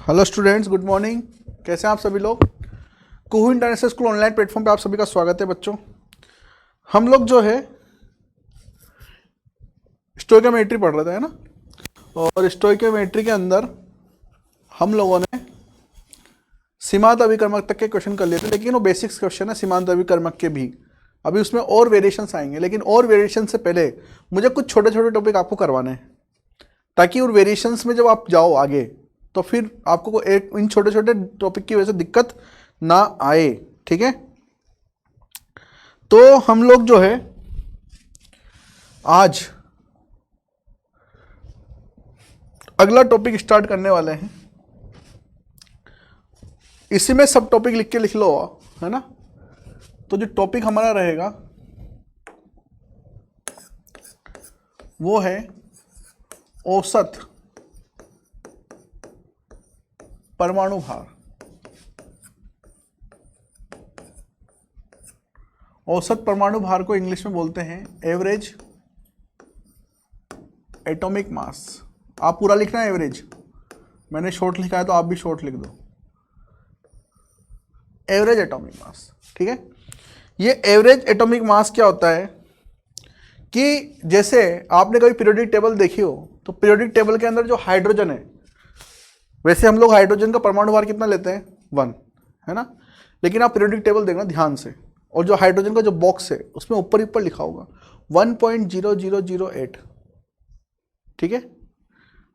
Hello students, good morning. कैसे हैं आप सभी लोग। कुहू इंटरनेशनल स्कूल ऑनलाइन प्लेटफॉर्म पे आप सभी का स्वागत है बच्चों। हम लोग जो है स्टोइकोमेट्री पढ़ रहे थे, है ना। और स्टोइकोमेट्री के अंदर हम लोगों ने सीमांत अभिकर्मक तक के क्वेश्चन कर लिए थे, लेकिन वो बेसिक्स क्वेश्चन है सीमांत अभिकर्मक के भी। अभी उसमें और वेरिएशंस आएंगे, लेकिन और वेरिएशन से पहले मुझे कुछ छोटे छोटे टॉपिक आपको करवाने हैं, ताकि उन वेरिएशंस में जब आप जाओ आगे तो फिर आपको एक इन छोटे छोटे टॉपिक की वजह से दिक्कत ना आए। ठीक है, तो हम लोग जो है आज अगला टॉपिक स्टार्ट करने वाले हैं। इसी में सब टॉपिक लिख लो, है ना। तो जो टॉपिक हमारा रहेगा वो है औसत परमाणु भार। औसत परमाणु भार को इंग्लिश में बोलते हैं एवरेज एटॉमिक मास। आप पूरा लिखना है एवरेज, मैंने शॉर्ट लिखा है तो आप भी शॉर्ट लिख दो, एवरेज एटॉमिक मास। ठीक है, ये एवरेज एटॉमिक मास क्या होता है कि जैसे आपने कभी पीरियोडिक टेबल देखी हो तो पीरियोडिक टेबल के अंदर जो हाइड्रोजन है, वैसे हम लोग हाइड्रोजन का परमाणु भार कितना लेते हैं 1, है ना। लेकिन आप पीरियोडिक टेबल देखना ध्यान से, और जो हाइड्रोजन का जो बॉक्स है उसमें ऊपर ऊपर लिखा होगा 1.0008। ठीक है,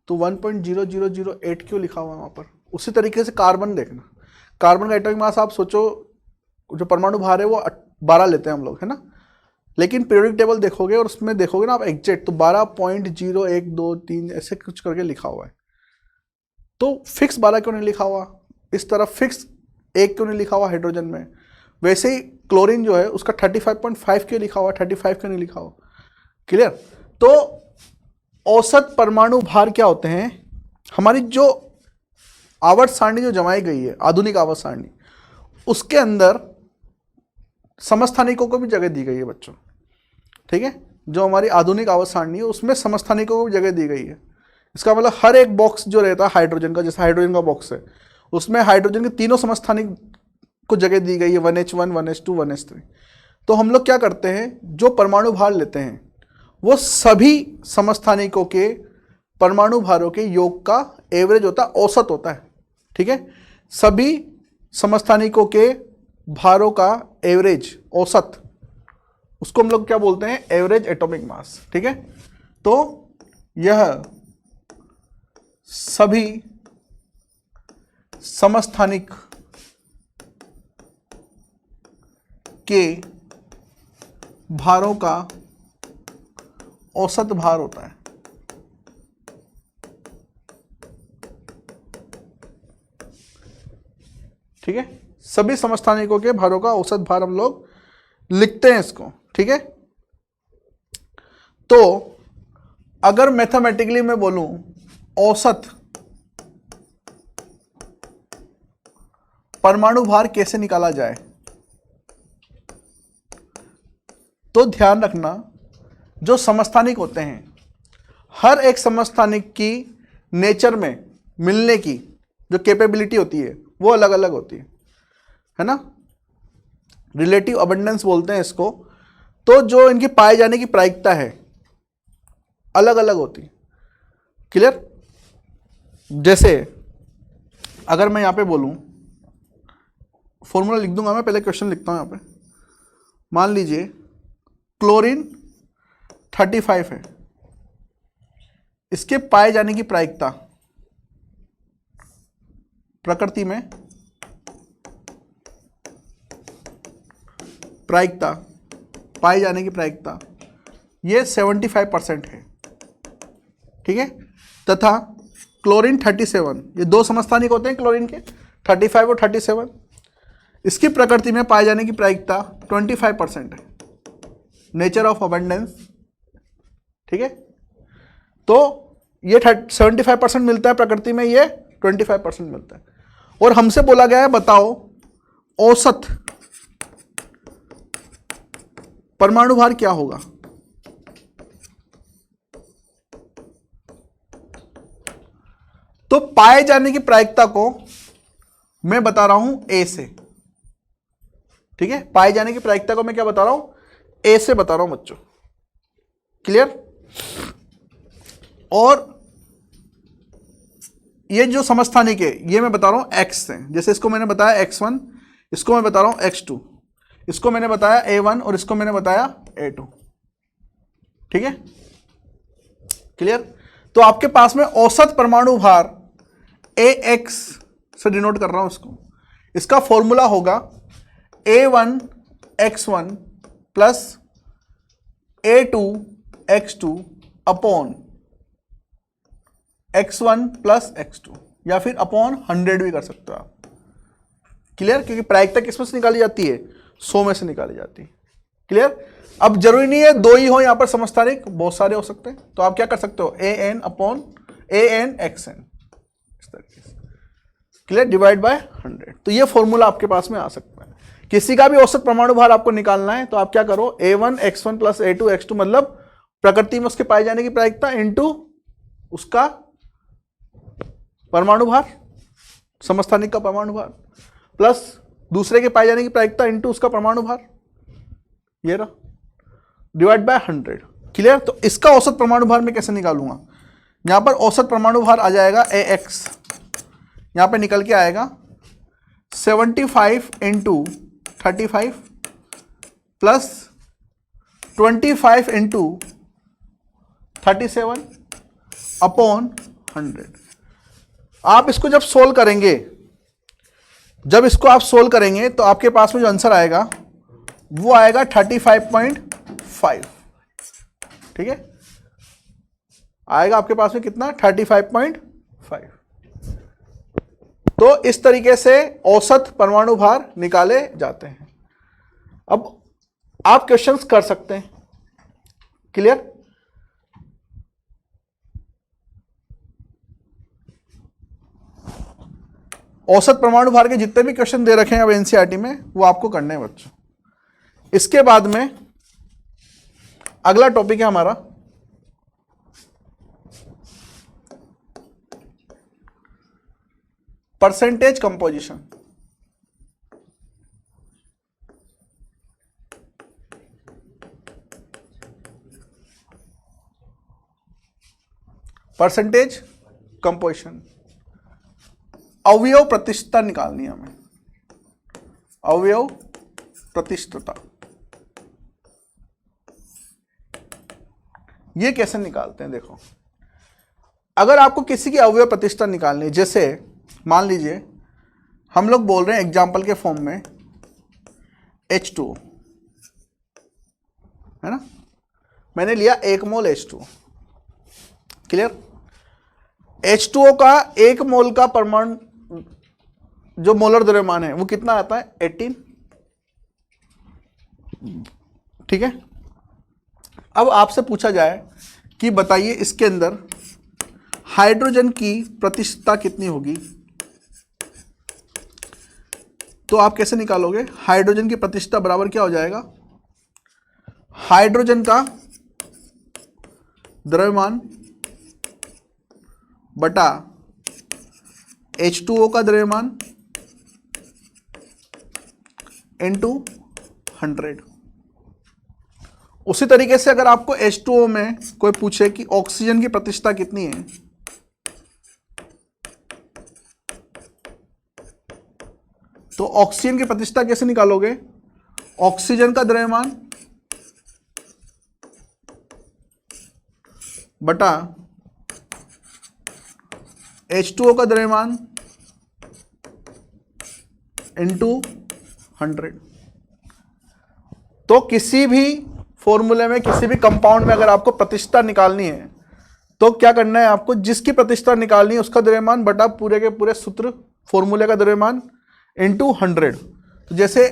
तो 1.0008 क्यों लिखा हुआ है वहां पर। उसी तरीके से कार्बन देखना, कार्बन का एटॉमिक मास आप सोचो जो परमाणु भार है वो 12 लेते हैं हम लोग, है ना। लेकिन पीरियोडिक टेबल देखोगे और उसमें देखोगे ना आप एग्जैक्ट, तो 12.0123 ऐसे कुछ करके लिखा हुआ है। तो फिक्स 12 क्यों नहीं लिखा हुआ, इस तरफ फिक्स 1 क्यों नहीं लिखा हुआ हाइड्रोजन में। वैसे ही क्लोरीन जो है उसका 35.5 क्यों लिखा हुआ, 35 क्यों नहीं लिखा हुआ। क्लियर। तो औसत परमाणु भार क्या होते हैं, हमारी जो आवर्त सारणी जो जमाई गई है आधुनिक आवर्त सारणी, उसके अंदर समस्थानिकों को भी जगह दी गई है बच्चों। ठीक है, जो हमारी आधुनिक आवर्त सारणी है उसमें समस्थानिकों को भी जगह दी गई है। इसका मतलब हर एक बॉक्स जो रहता है हाइड्रोजन का, जैसे हाइड्रोजन का बॉक्स है उसमें हाइड्रोजन के तीनों समस्थानिक को जगह दी गई है, 1h1 1h2 1h3। तो हम लोग क्या करते हैं, जो परमाणु भार लेते हैं वो सभी समस्थानिकों के परमाणु भारों के योग का एवरेज होता है, औसत होता है। ठीक है, सभी समस्थानिकों के भारों का एवरेज औसत, उसको हम लोग क्या बोलते हैं, एवरेज एटॉमिक मास। ठीक है, तो यह सभी समस्थानिक के भारों का औसत भार होता है। ठीक है, सभी समस्थानिकों के भारों का औसत भार हम लोग लिखते हैं इसको। ठीक है, तो अगर मैथमेटिकली मैं बोलूं औसत परमाणु भार कैसे निकाला जाए, तो ध्यान रखना जो समस्थानिक होते हैं हर एक समस्थानिक की नेचर में मिलने की जो कैपेबिलिटी होती है वो अलग अलग होती है ना। रिलेटिव अबंडेंस बोलते हैं इसको। तो जो इनकी पाए जाने की प्रायिकता है अलग अलग होती। क्लियर। जैसे अगर मैं यहां पे बोलूं, फॉर्मूला लिख दूंगा मैं, पहले क्वेश्चन लिखता हूं यहां पे। मान लीजिए क्लोरीन 35 है, इसके पाए जाने की प्रायिकता प्रकृति में प्रायिकता पाए जाने की प्रायिकता ये 75% है। ठीक है, तथा क्लोरीन 37, ये दो समस्थानिक होते हैं क्लोरीन के 35 और 37, इसकी प्रकृति में पाए जाने की प्रायिकता 25% है, नेचर ऑफ अबंडेंस। ठीक है, तो ये 75% मिलता है प्रकृति में, ये 25% मिलता है। और हमसे बोला गया है बताओ औसत परमाणु भार क्या होगा। तो पाए जाने की प्रायिकता को मैं बता रहा हूं ए से, ठीक है, पाए जाने की प्रायिकता को मैं क्या बता रहा हूं, ए से बता रहा हूं बच्चों, क्लियर। और ये जो समस्थानिक है ये मैं बता रहा हूं एक्स से, जैसे इसको मैंने बताया x1, इसको मैं बता रहा हूं x2, इसको मैंने बताया a1 और इसको मैंने बताया a2, ठीक है, क्लियर। तो आपके पास में औसत परमाणु भार ax से डिनोट कर रहा हूं इसको, इसका फॉर्मूला होगा a1 x1 plus a2 x2 upon x1 plus x2, या फिर अपॉन 100 भी कर सकते हो आप, क्लियर, क्योंकि प्रायिकता किसमें से निकाली जाती है, 100 में से निकाली जाती है, क्लियर। अब जरूरी नहीं है दो ही हो यहां पर समस्थानिक, बहुत सारे हो सकते हैं, तो आप क्या कर सकते हो an अपॉन an xn, इस तरीके से, क्लियर, डिवाइड बाय 100। तो ये फॉर्मूला आपके पास में आ सकता है। किसी का भी औसत परमाणु भार आपको निकालना है तो आप क्या करो, a1 x1 plus a2 x2, मतलब प्रकृति में उसके पाए जाने की प्रायिकता इंटू उसका परमाणु भार, समस्थानिक का परमाणु भार, प्लस दूसरे के पाए जाने की प्रायिकता इंटू उसका परमाणु भार, ये रहा, डिवाइड बाय 100, क्लियर। तो इसका औसत परमाणु भार मैं कैसे निकालूंगा, यहां पर औसत परमाणु भार आ जाएगा ax, यहां पे निकल के आएगा 75 इंटू 35 प्लस 25 इंटू 37 अपॉन 100। आप इसको जब सोल्व करेंगे, जब इसको आप सोल्व करेंगे तो आपके पास में जो आंसर आएगा वो आएगा 35.5, ठीक है, आएगा आपके पास में कितना, 35.5। तो इस तरीके से औसत परमाणु भार निकाले जाते हैं। अब आप क्वेश्चंस कर सकते हैं, क्लियर। औसत परमाणु भार के जितने भी क्वेश्चन दे रखे हैं अब एनसीईआरटी में वो आपको करने हैं बच्चों। इसके बाद में अगला टॉपिक है हमारा परसेंटेज कंपोजिशन। परसेंटेज कंपोजिशन, अवयव प्रतिशतता निकालनी है हमें, अवयव प्रतिशतता। ये कैसे निकालते हैं, देखो, अगर आपको किसी की अवयव प्रतिशतता निकालनी है, जैसे मान लीजिए हम लोग बोल रहे हैं एग्जाम्पल के फॉर्म में H2O, है ना, मैंने लिया 1 मोल H2O, क्लियर। H2O का 1 मोल का परमाणु जो मोलर द्रव्यमान है वो कितना आता है, 18, ठीक है। अब आपसे पूछा जाए कि बताइए इसके अंदर हाइड्रोजन की प्रतिशतता कितनी होगी, तो आप कैसे निकालोगे, हाइड्रोजन की प्रतिशतता बराबर क्या हो जाएगा, हाइड्रोजन का द्रव्यमान बटा H2O का द्रव्यमान इंटू 100। उसी तरीके से अगर आपको H2O में कोई पूछे कि ऑक्सीजन की प्रतिशतता कितनी है, तो ऑक्सीजन की प्रतिशतता कैसे निकालोगे, ऑक्सीजन का द्रव्यमान बटा H2O का द्रव्यमान इंटू 100। तो किसी भी फॉर्मूले में, किसी भी कंपाउंड में अगर आपको प्रतिशतता निकालनी है तो क्या करना है, आपको जिसकी प्रतिशतता निकालनी है उसका द्रव्यमान बटा पूरे के पूरे सूत्र फॉर्मूले का द्रव्यमान इंटू 100। तो जैसे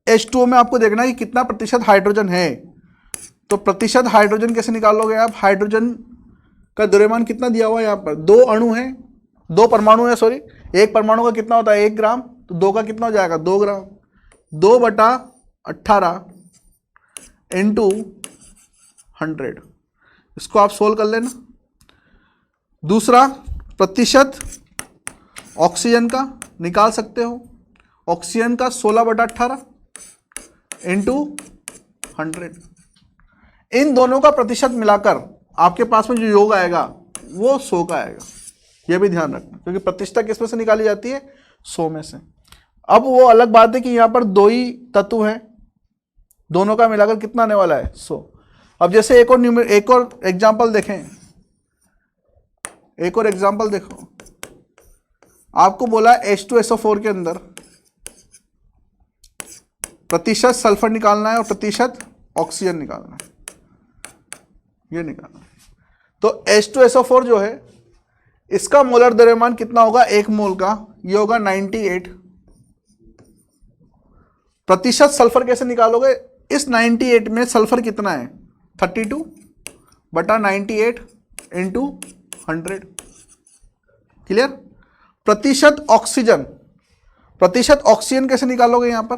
H2O में आपको देखना है कि कितना प्रतिशत हाइड्रोजन है, तो प्रतिशत हाइड्रोजन कैसे निकालोगे आप, हाइड्रोजन का द्रव्यमान कितना दिया हुआ है, यहाँ पर 2 अणु हैं, 2 परमाणु है, सॉरी, एक परमाणु का कितना होता है 1 ग्राम, तो 2 का कितना हो जाएगा 2 ग्राम, 2/18 इंटू 100। इसको आप सोल्व कर लेना। दूसरा प्रतिशत ऑक्सीजन का निकाल सकते हो। ऑक्सीजन का 16/18 इंटू 100। इन दोनों का प्रतिशत मिलाकर आपके पास में जो योग आएगा वो 100 का आएगा। ये भी ध्यान रखना, क्योंकि प्रतिष्ठा किस में से निकाली जाती है? 100 में से। अब वो अलग बात है कि यहां पर दो ही तत्व हैं, दोनों का मिलाकर कितना आने वाला है? 100। अब जैसे एक और एग्जांपल देखें, एक और एग्जांपल देखो। आपको बोला H2SO4 के अंदर प्रतिशत सल्फर निकालना है और प्रतिशत ऑक्सीजन निकालना है, ये निकालना है। तो H2SO4 जो है इसका मोलर द्रव्यमान कितना होगा? 1 मोल का, ये होगा 98। प्रतिशत सल्फर कैसे निकालोगे? इस 98 में सल्फर कितना है? 32/98 इंटू 100। क्लियर? प्रतिशत ऑक्सीजन, प्रतिशत ऑक्सीजन कैसे निकालोगे? यहां पर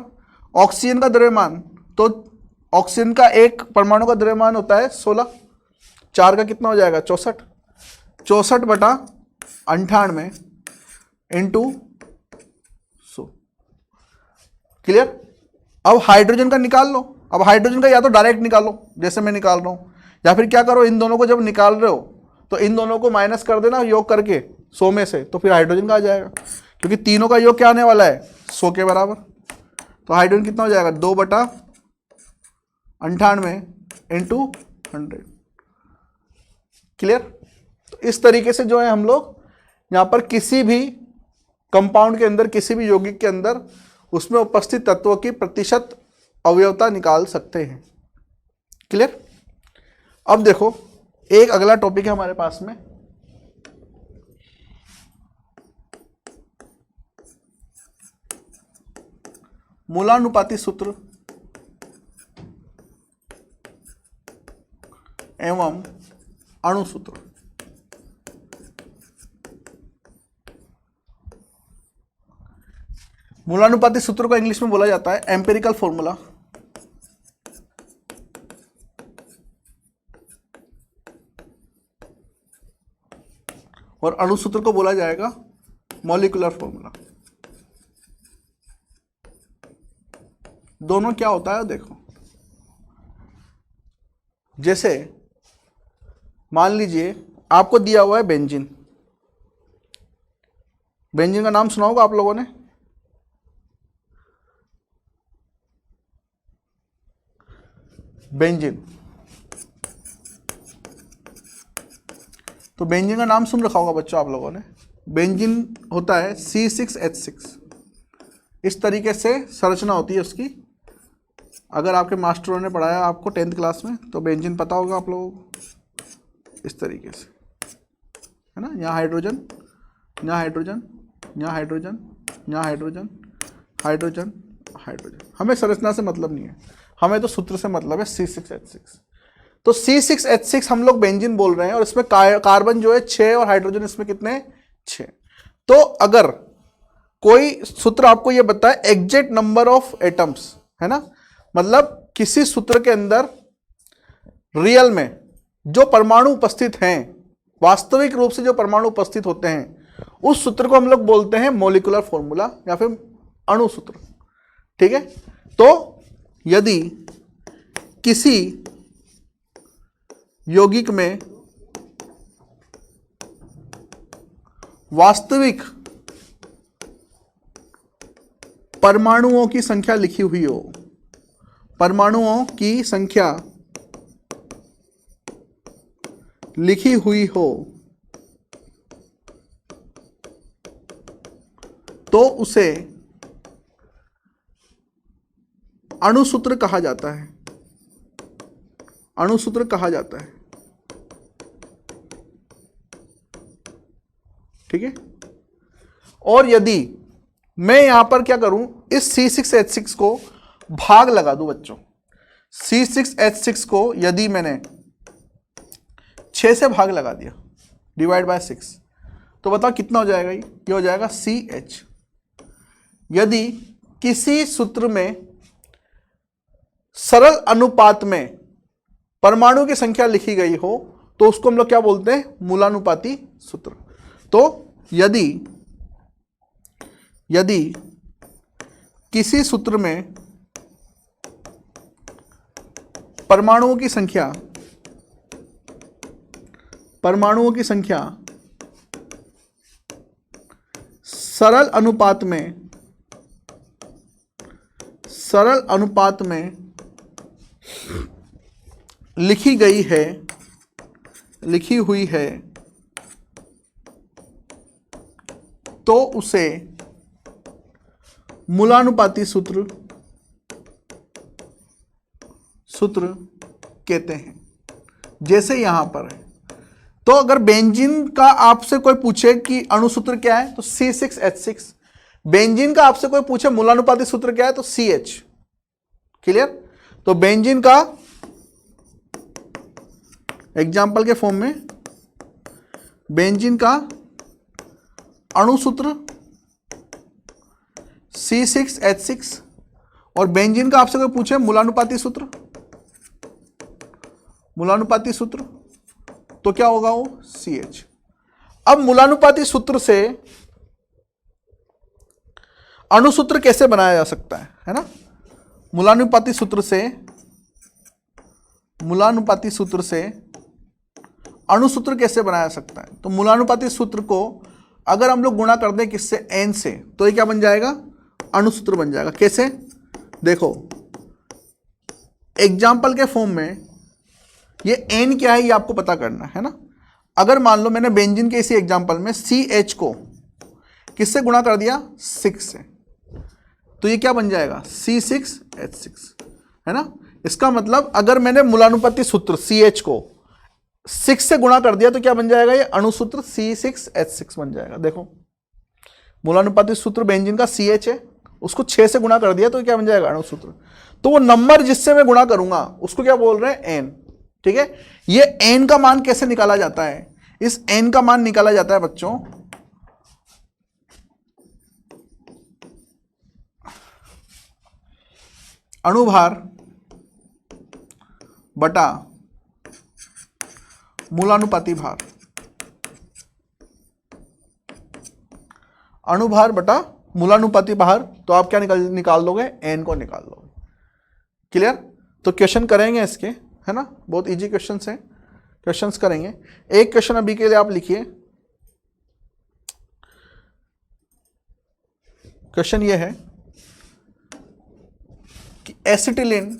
ऑक्सीजन का द्रव्यमान, तो ऑक्सीजन का एक परमाणु का द्रव्यमान होता है 16, 4 का कितना हो जाएगा? 64। 64/98 इंटू 100। क्लियर? अब हाइड्रोजन का निकाल लो। अब हाइड्रोजन का या तो डायरेक्ट निकालो जैसे मैं निकाल रहा हूं, या फिर क्या करो, इन दोनों को जब निकाल रहे हो तो इन दोनों को माइनस कर देना योग करके 100 में से, तो फिर हाइड्रोजन का आ जाएगा, क्योंकि तीनों का योग क्या आने वाला है? 100 के बराबर। तो हाइड्रोजन कितना हो जाएगा? 2/98 इंटू 100। क्लियर? तो इस तरीके से जो है हम लोग यहां पर किसी भी कंपाउंड के अंदर, किसी भी यौगिक के अंदर उसमें उपस्थित तत्वों की प्रतिशत अवयवता निकाल सकते हैं। क्लियर? अब देखो एक अगला टॉपिक है हमारे पास में, मूलानुपाती सूत्र एवं अणु सूत्र। मूलानुपाती सूत्र को इंग्लिश में बोला जाता है एम्पिरिकल फॉर्मूला, और अणु सूत्र को बोला जाएगा मॉलिक्यूलर फॉर्मूला। दोनों क्या होता है देखो, जैसे मान लीजिए आपको दिया हुआ है बेंजीन। बेंजीन का नाम सुना होगा आप लोगों ने। बेंजीन, तो बेंजीन का नाम सुन रखा होगा बच्चों आप लोगों ने। बेंजीन होता है C6H6, इस तरीके से संरचना होती है उसकी। अगर आपके मास्टरों ने पढ़ाया आपको 10th क्लास में तो बेंजीन पता होगा आप लोगों को, इस तरीके से, है ना। यहाँ हाइड्रोजन, यहाँ हाइड्रोजन, यहाँ हाइड्रोजन, यहाँ हाइड्रोजन, हाइड्रोजन, हाइड्रोजन। हमें संरचना से मतलब नहीं है, हमें तो सूत्र से मतलब है C6H6। तो C6H6 हम लोग बेंजीन बोल रहे हैं, और इसमें कार्बन जो है 6 और हाइड्रोजन इसमें कितने? 6। तो अगर कोई सूत्र आपको ये बताए एग्जैक्ट नंबर ऑफ एटम्स, है ना, मतलब किसी सूत्र के अंदर रियल में जो परमाणु उपस्थित हैं, वास्तविक रूप से जो परमाणु उपस्थित होते हैं, उस सूत्र को हम लोग बोलते हैं मॉलिक्यूलर फॉर्मूला या फिर अणु सूत्र। ठीक है? तो यदि किसी यौगिक में वास्तविक परमाणुओं की संख्या लिखी हुई हो, परमाणुओं की संख्या लिखी हुई हो, तो उसे अणुसूत्र कहा जाता है। अणुसूत्र कहा जाता है। ठीक है? और यदि मैं यहां पर क्या करूं, इस C6H6 को भाग लगा दूं बच्चों, C6H6 को यदि मैंने 6 से भाग लगा दिया, डिवाइड बाय 6, तो बताओ कितना हो जाएगा? ये हो जाएगा CH। यदि किसी सूत्र में सरल अनुपात में परमाणु की संख्या लिखी गई हो तो उसको हम लोग क्या बोलते हैं? मूलानुपाती सूत्र। तो यदि किसी सूत्र में परमाणुओं की संख्या सरल अनुपात में लिखी हुई है तो उसे मूलानुपाती सूत्र कहते हैं। जैसे यहां पर है, तो अगर बेंजीन का आपसे कोई पूछे कि अणुसूत्र क्या है तो C6H6, बेंजीन का आपसे कोई पूछे मूलानुपाती सूत्र क्या है तो CH। क्लियर? तो बेंजीन का एग्जाम्पल के फॉर्म में बेंजीन का अणुसूत्र C6H6 और बेंजीन का आपसे कोई पूछे मूलानुपाती सूत्र तो क्या होगा वो CH। अब मूलानुपाती सूत्र से अणुसूत्र कैसे बनाया जा सकता है ना? मूलानुपाती सूत्र से अणुसूत्र कैसे बनाया सकता है? तो मूलानुपाती सूत्र को अगर हम लोग गुणा कर दें किससे, n से, तो ये क्या बन जाएगा? अणुसूत्र बन जाएगा। कैसे? देखो एग्जाम्पल के फॉर्म में ये n क्या है ये आपको पता करना है ना। अगर मान लो मैंने बेंजीन के इसी एग्जाम्पल में CH को किससे गुणा कर दिया? 6 से, तो ये क्या बन जाएगा? C6H6 है ना। इसका मतलब अगर मैंने मूलानुपाती सूत्र CH को 6 से गुणा कर दिया तो क्या बन जाएगा? ये अणुसूत्र C6H6 बन जाएगा। देखो मूलानुपाती सूत्र बेंजीन का CH है, उसको 6 से गुणा कर दिया तो क्या बन जाएगा? अणुसूत्र। तो वो नंबर जिससे मैं गुणा करूंगा उसको क्या बोल रहे हैं? n। ठीक है, ये n का मान कैसे निकाला जाता है? इस n का मान निकाला जाता है बच्चों अणुभार बटा मूलानुपाती भार। अणुभार बटा मूलानुपाती भार, तो आप क्या निकाल दोगे? n को निकाल दोगे। क्लियर? तो क्वेश्चन करेंगे इसके, है ना, बहुत इजी क्वेश्चंस हैं, क्वेश्चंस करेंगे। एक क्वेश्चन अभी के लिए आप लिखिए। क्वेश्चन ये है कि एसिटिलीन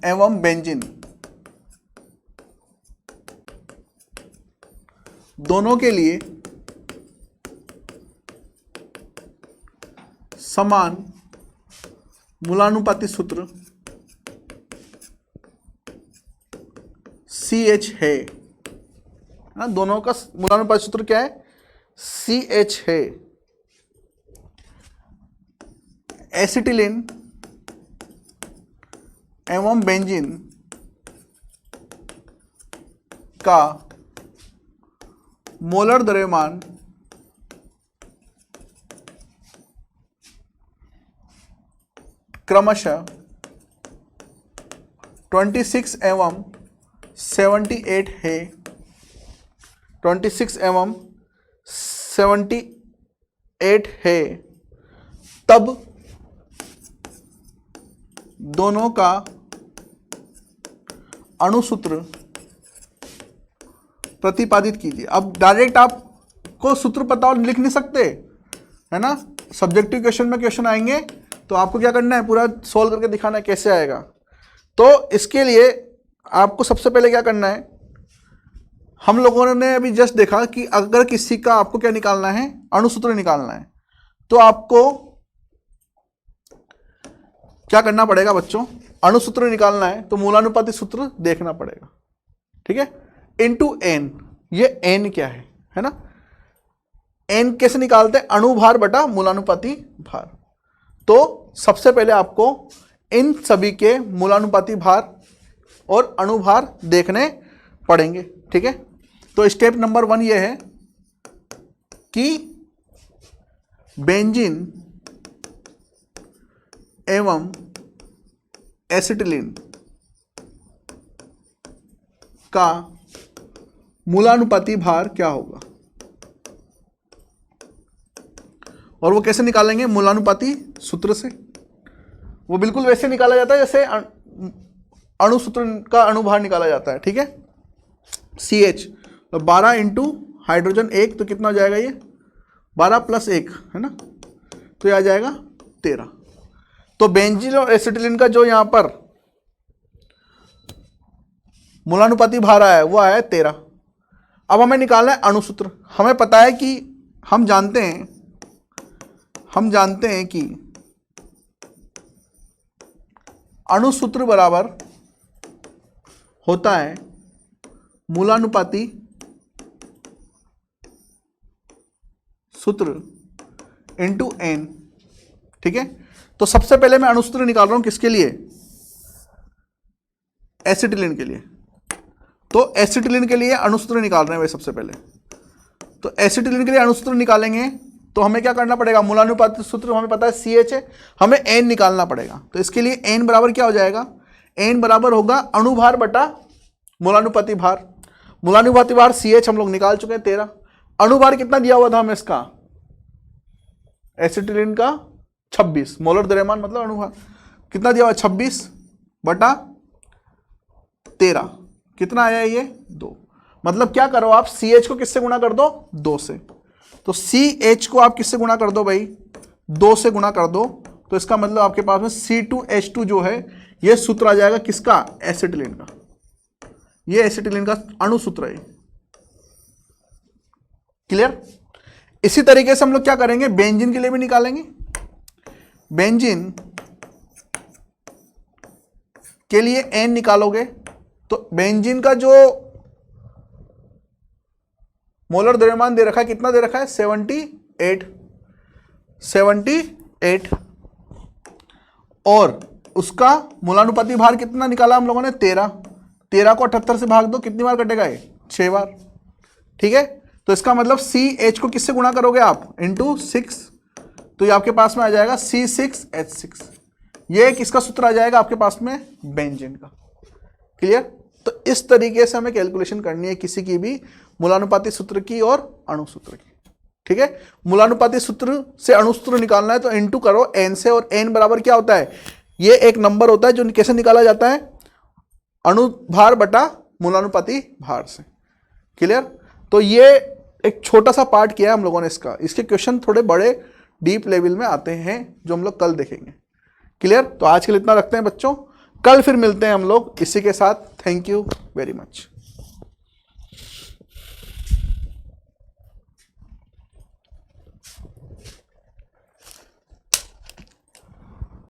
एवं बेंजीन दोनों के लिए समान मूलानुपाती सूत्र CH है ना। दोनों का मूलानुपाती सूत्र क्या है? CH है। एसिटिलीन एवं बेंजीन का मोलर द्रव्यमान क्रमशः 26 एवं 78 है। 26 एवं 78 है, तब दोनों का अणुसूत्र प्रतिपादित कीजिए। अब डायरेक्ट आपको सूत्र पता और लिख नहीं सकते, है ना। सब्जेक्टिव क्वेश्चन में क्वेश्चन आएंगे तो आपको क्या करना है? पूरा सोल्व करके दिखाना है कैसे आएगा। तो इसके लिए आपको सबसे पहले क्या करना है? हम लोगों ने अभी जस्ट देखा कि अगर किसी का आपको क्या निकालना है? अणुसूत्र निकालना है, तो आपको क्या करना पड़ेगा बच्चों? अणुसूत्र निकालना है तो मूलानुपाती सूत्र देखना पड़ेगा। ठीक है, इनटू n। ये n क्या है ना। n कैसे निकालते हैं? अणुभार बटा मूलानुपाती भार। तो सबसे पहले आपको इन सभी के मूलानुपाती भार और अणुभार देखने पड़ेंगे। ठीक है, तो स्टेप नंबर 1 ये है कि बेंजीन एवं एसिटिलीन का मूलानुपाती भार क्या होगा, और वो कैसे निकालेंगे, मूलानुपाती सूत्र से। वो बिल्कुल वैसे निकाला जाता है जैसे अणु सूत्र का अणुभार निकाला जाता है, ठीक है। CH तो 12 इंटू हाइड्रोजन 1 तो कितना हो जाएगा, ये 12 + 1 है ना, तो ये आ जाएगा 13। तो बेंजीन और एसिटिलीन का जो यहां पर मूलानुपाती भार आया है वो आया है 13। अब हमें निकालना है अणुसूत्र। हमें पता है कि हम जानते हैं कि अणुसूत्र बराबर होता है मूलानुपाती सूत्र इंटू n, ठीक है। तो सबसे पहले मैं अणुसूत्र निकाल रहा हूं किसके लिए, एसिटिलीन के लिए। तो एसिटिलीन के लिए अणुसूत्र निकाल रहे हैं वे सबसे पहले। तो एसिटिलीन के लिए अणुसूत्र निकालेंगे तो हमें क्या करना पड़ेगा, मूलानुपाती सूत्र हमें पता है CH है, हमें n निकालना पड़ेगा। तो इसके लिए n बराबर क्या हो जाएगा, n बराबर होगा अणुभार बटा मूलानुपाती भार। मूलानुपाती भार CH हम लोग निकाल चुके हैं 13। अणुभार कितना दिया हुआ था हमें इसका, एसिटिलीन का 26 मोलर द्रव्यमान मतलब अणुभार कितना दिया हुआ, 26 बटा 13 कितना आया ये 2। मतलब क्या करो आप, CH को किससे गुणा कर दो, 2 से। तो CH को आप किससे गुणा कर दो भाई, 2 से गुणा कर दो। तो इसका मतलब आपके पास में C2H2 जो है ये सूत्र आ जाएगा किसका, एसिटिलीन का। ये एसिटिलीन का अणुसूत्र है, क्लियर। इसी तरीके से हम लोग क्या करेंगे, बेंजीन के लिए भी निकालेंगे। बेंजीन के लिए n निकालोगे तो बेंजीन का जो मोलर द्रव्यमान दे रखा है कितना दे रखा है, 78 और उसका मूलानुपाती भार कितना निकाला हम लोगों ने, 13 को 78 से भाग दो, कितनी बार कटेगा ये, 6 बार, ठीक है। तो इसका मतलब CH को किससे गुणा करोगे आप, इंटू 6, तो ये आपके पास में आ जाएगा C6H6। ये किसका सूत्र आ जाएगा आपके पास में, बेंजीन का, क्लियर। तो इस तरीके से हमें कैलकुलेशन करनी है किसी की भी मूलानुपाती सूत्र की और अणुसूत्र की, ठीक है। मूलानुपाती सूत्र से अणुसूत्र निकालना है तो इनटू करो n से, और n बराबर क्या होता है, ये एक नंबर होता है जो कैसे निकाला जाता है, अणुभार बटा मूलानुपाती भार से, क्लियर। तो ये एक छोटा सा पार्ट किया है हम लोगों ने इसका। इसके क्वेश्चन थोड़े बड़े डीप लेवल में आते हैं जो हम लोग कल देखेंगे, क्लियर। तो आज के लिए इतना रखते हैं बच्चों, कल फिर मिलते हैं हम लोग इसी के साथ। Thank you very much.